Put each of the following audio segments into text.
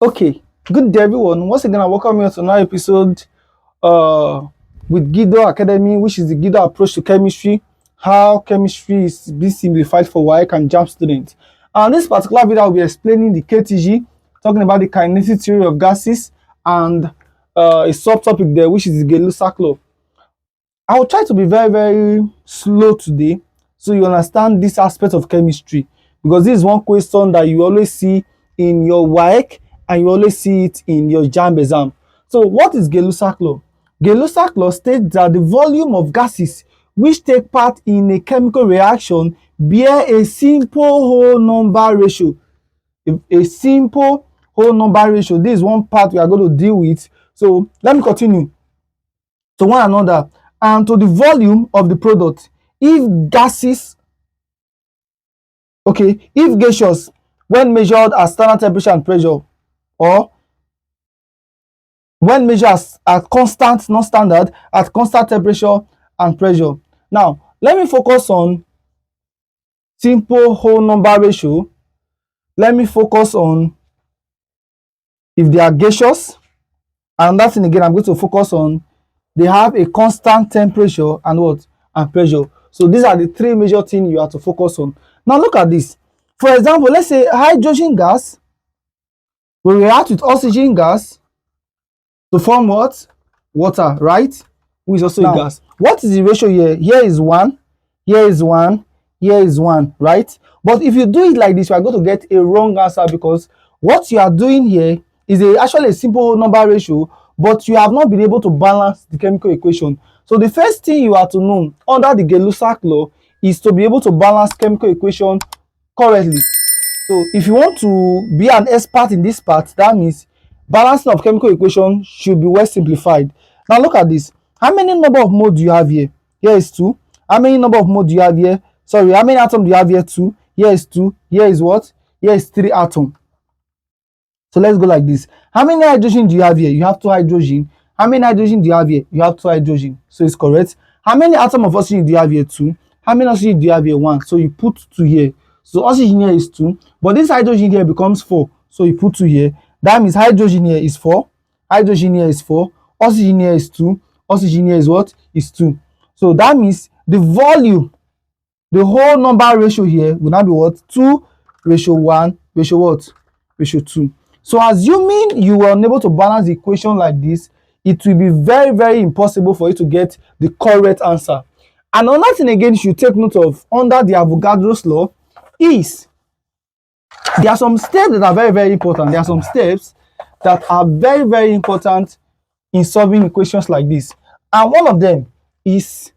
Okay, good day everyone. Once again, I welcome you to another episode uh, with Gido Academy, which is the Gido Approach to Chemistry, how chemistry is being simplified for WAEC and JAMB students. And this particular video, I'll be explaining the KTG, talking about the kinetic theory of gases, and a subtopic there, which is the Gay Lussac Law. I will try to be very slow today so you understand this aspect of chemistry, because this is one question that you always see in your WAEC and you always see it in your JAMB exam. So what is Gay Lussac Law? Gay Lussac Law states that the volume of gases which take part in a chemical reaction bear a simple whole number ratio. A simple whole number ratio. This is one part we are going to deal with. So let me continue. To one another and to the volume of the product. If gaseous, if gaseous, when measured at standard temperature and pressure, or when measured at constant, not standard, at constant temperature and pressure. Now, let me focus on simple whole number ratio. Let me focus on if they are gaseous, and that thing again, I'm going to focus on they have a constant temperature and what? And pressure. So these are the three major things you have to focus on. Now look at this. For example, let's say hydrogen gas will react with oxygen gas to form what? Water, right? Which is also a gas. What is the ratio here? Here is 1, here is 1, here is 1, right? But if you do it like this, you are going to get a wrong answer, because what you are doing here is actually a simple number ratio, but you have not been able to balance the chemical equation. So the first thing you have to know under the Gay Lussac Law is to be able to balance chemical equation correctly. So if you want to be an expert in this part, that means balancing of chemical equation should be well simplified. Now look at this. How many number of moles do you have here? Here is 2. How many number of moles do you have here? Sorry, how many atoms do you have here? 2. Here is 2. Here is what? Here is 3 atoms. So let's go like this. How many hydrogen do you have here? You have 2 hydrogen. How many hydrogen do you have here? You have 2 hydrogen. So it's correct. How many atoms of oxygen do you have here? 2. How many oxygen do you have here? 1. So you put 2 here. So oxygen here is 2. But this hydrogen here becomes 4. So you put 2 here. That means hydrogen here is 4. Hydrogen here is 4. Oxygen here is 2. Oxygen here is what? Is 2. So that means the volume, the whole number ratio here will now be what? 2 ratio 1 ratio what? Ratio 2. So assuming you were unable to balance the equation like this, it will be very impossible for you to get the correct answer. And another thing again you should take note of under the Avogadro's law is there are some steps that are very important. There are some steps that are very important in solving equations like this. And one of them is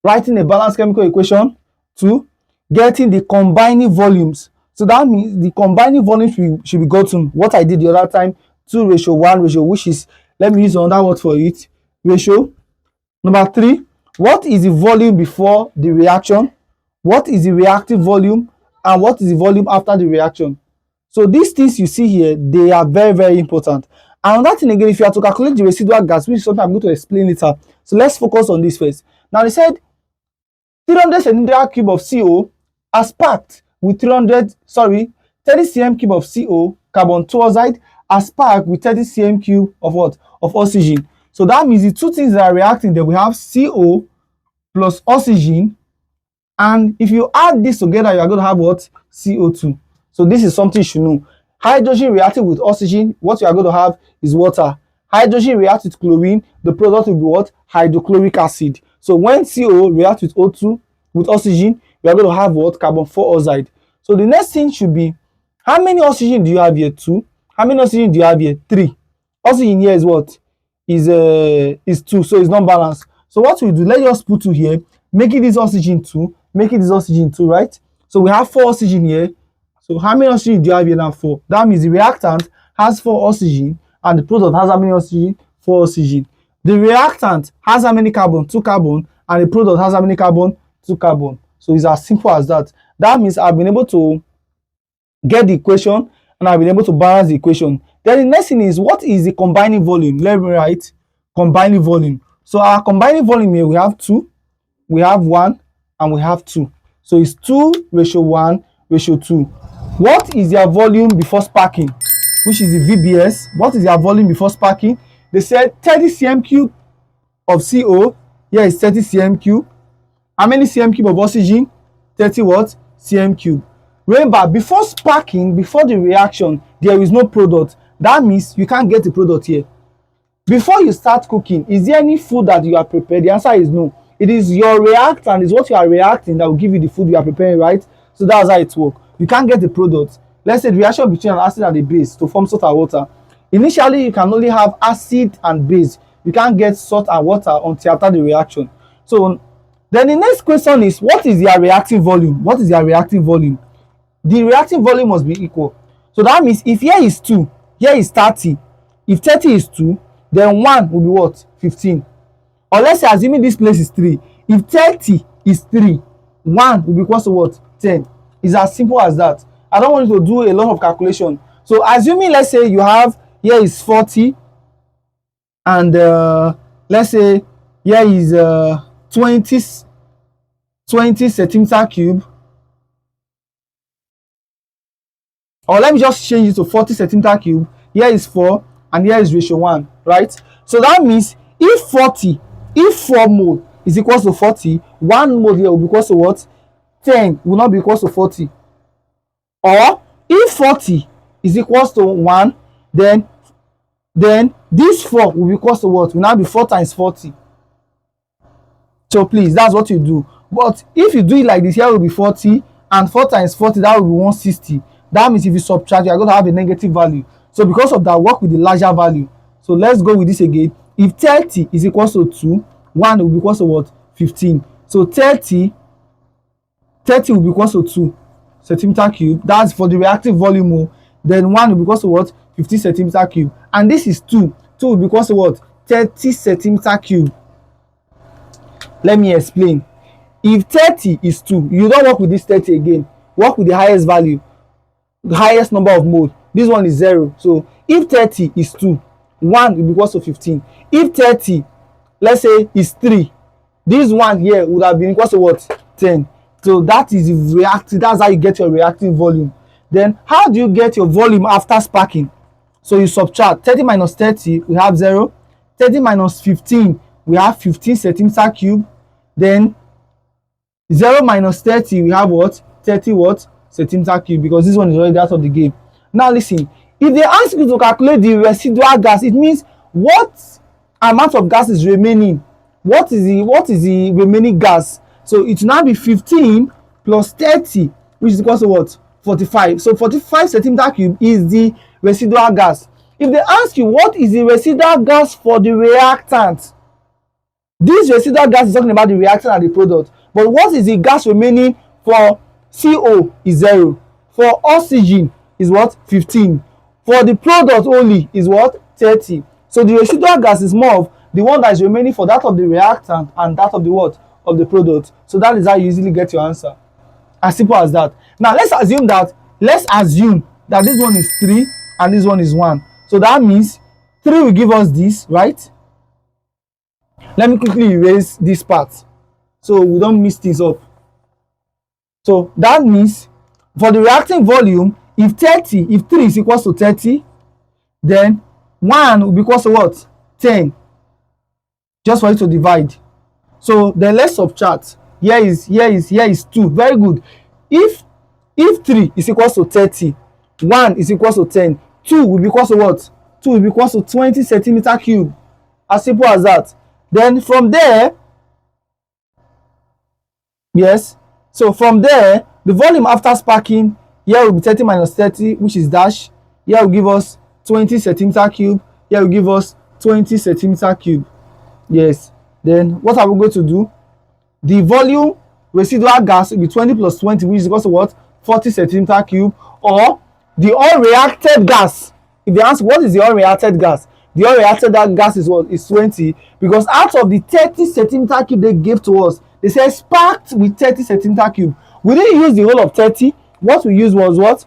writing a balanced chemical equation. 2, getting the combining volumes. So that means the combining volumes should be gotten. What I did the other time, 2 ratio 1 ratio, which is, let me use another word for it, ratio. Number 3, what is the volume before the reaction? What is the reactive volume? And what is the volume after the reaction? So these things you see here, they are very important. And another thing again, if you have to calculate the residual gas, which is something I'm going to explain later. So let's focus on this first. Now they said 300 centimeter cube of CO as packed with 30 cm cube of CO, carbon dioxide, as packed with 30 cm cube of what? Of oxygen. So that means the two things that are reacting, that we have CO plus oxygen, and if you add this together, you are going to have what? CO2. So this is something you should know. Hydrogen reacting with oxygen, what you are going to have is water. Hydrogen reacts with chlorine, the product will be what? Hydrochloric acid. So when CO reacts with O2 with oxygen, you are going to have what? Carbon dioxide. So the next thing should be, how many oxygen do you have here? 2. How many oxygen do you have here? 3. Oxygen here is what? Is 2, so it's not balanced. So what we do, let's just put 2 here, make it this oxygen 2, make it this oxygen 2, right? So we have 4 oxygen here. So how many oxygen do you have here now? 4. That means the reactant has 4 oxygen and the product has how many oxygen? 4 oxygen. The reactant has how many carbon? 2 carbon, and the product has how many carbon? 2 carbon. So it's as simple as that. That means I've been able to get the equation and I've been able to balance the equation. Then the next thing is, what is the combining volume? Let me write combining volume. So our combining volume here, we have 2, we have 1, and we have 2. So it's 2 ratio 1 ratio 2. What is their volume before sparking? which is the VBS. What is their volume before sparking? They said 30 cm cube of CO. Here is 30 cm cube. How many cm cube of oxygen? 30 what? Cm cube. Remember, before sparking, before the reaction, there is no product. That means you can't get the product here. Before you start cooking, is there any food that you are prepared? The answer is no. It is your reactant, is what you are reacting that will give you the food you are preparing, right? So that's how it works. You can't get the product. Let's say the reaction between an acid and a base to form salt and water. Initially, you can only have acid and base. You can't get salt and water until after the reaction. So then the next question is, what is their reacting volume? What is their reacting volume? The reacting volume must be equal. So that means if here is 2, here is 30. If 30 is 2, then 1 will be what? 15. Or let's say, assuming this place is 3. If 30 is 3, 1 will be equal to what? 10. It's as simple as that. I don't want you to do a lot of calculation. So assuming, let's say you have, here is 40, and let's say here is 20 centimeter cube. Or let me just change it to 40 centimeter cube. Here is 4, and here is ratio 1, right? So that means if 4 mole is equal to 40, 1 mole here will be equal to what? 10 will not be equal to 40. Or if 40 is equal to 1, then this 4 will be equal to what? Will now be 4 times 40. So please, that's what you do. But if you do it like this, here will be 40, and 4 times 40, that will be 160. That means if you subtract, you are going to have a negative value. So because of that, work with the larger value. So let's go with this again. If 30 is equal to 2, 1 will be equal to what? 15. So 30 will be equal to 2 centimeter cube. That's for the reactive volume. Then 1 will be equal to what? 50 centimeter cube. And this is 2. 2 will be equal to what? 30 centimeter cube. Let me explain. If 30 is 2, you don't work with this 30 again. Work with the highest value, the highest number of mole. This one is 0. So if 30 is 2, 1 will be equal to 15. If 30, let's say, is 3, this one here would have been equal to what? 10. So that is reactive. That's how you get your reacting volume. Then how do you get your volume after sparking? So you subtract 30 minus 30, we have 0. 30 minus 15, we have 15 centimeter cube. Then 0 minus 30, we have what? 30 what? Centimeter cube, because this one is already out of the game. Now listen, if they ask you to calculate the residual gas, it means what amount of gas is remaining. What is the remaining gas? So it will now be 15 plus 30, which is equal to what? 45. So 45 centimeter cube is the residual gas. If they ask you what is the residual gas for the reactant, this residual gas is talking about the reactant and the product. But what is the gas remaining for CO is 0. For oxygen is what? 15. For the product only is what? 30. So the residual gas is more of the one that is remaining for that of the reactant and that of the what? Of the product. So that is how you easily get your answer. As simple as that. Now let's assume that this one is 3 and this one is 1. So that means 3 will give us this, right? Let me quickly erase this part so we don't mix things up. So that means for the reacting volume, if 3 is equal to 30, then 1 will be equal to what? 10. Just for you to divide. So then let's subtract. Here is 2. Very good. If 3 is equal to 30, 1 is equal to 10, 2 will be equal to what? 2 will be equal to 20 centimeter cube. As simple as that. Then from there, yes. So from there, the volume after sparking, here will be 30 minus 30, which is dash. Here will give us 20 centimeter cube. Here will give us 20 centimeter cube. Yes. Then what are we going to do? The volume residual gas will be 20 plus 20, which is equal to what? 40 centimeter cube. Or the unreacted gas. If they ask what is the unreacted gas, the unreacted gas is what? Is 20. Because out of the 30 centimeter cube they gave to us, they said sparked with 30 centimeter cube. We didn't use the whole of 30. What we used was what?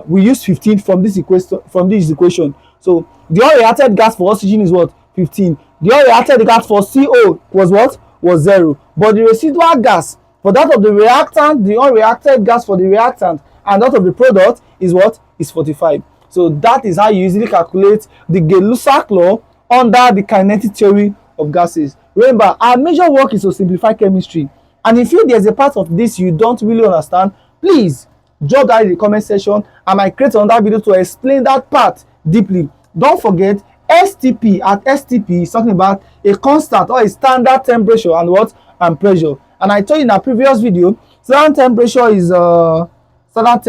We used 15 from this equation. So the unreacted gas for oxygen is what? 15. The unreacted gas for CO was what? Was 0. But the residual gas for that of the reactant, the unreacted gas for the reactant, and that of the product is what? Is 45. So that is how you easily calculate the Gay Lussac law under the kinetic theory of gases. Remember, our major work is to simplify chemistry, and if you there's a part of this you don't really understand, please drop that in the comment section. I might create another video to explain that part deeply. Don't forget, STP at STP is talking about a constant or a standard temperature and what, and pressure. And I told you in a previous video, standard temperature is standard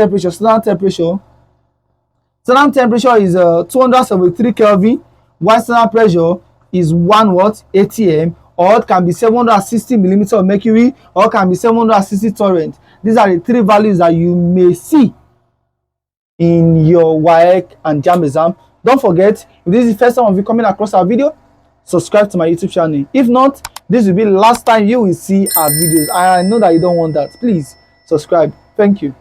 temperature is 273 Kelvin, while standard pressure is 1 what, atm, or it can be 760 millimeters of mercury, or it can be 760 torrent. These are the three values that you may see in your WAEC and JAMB exam. Don't forget, if this is the first time of you coming across our video, subscribe to my YouTube channel. If not, this will be the last time you will see our videos. I know that you don't want that. Please subscribe. Thank you.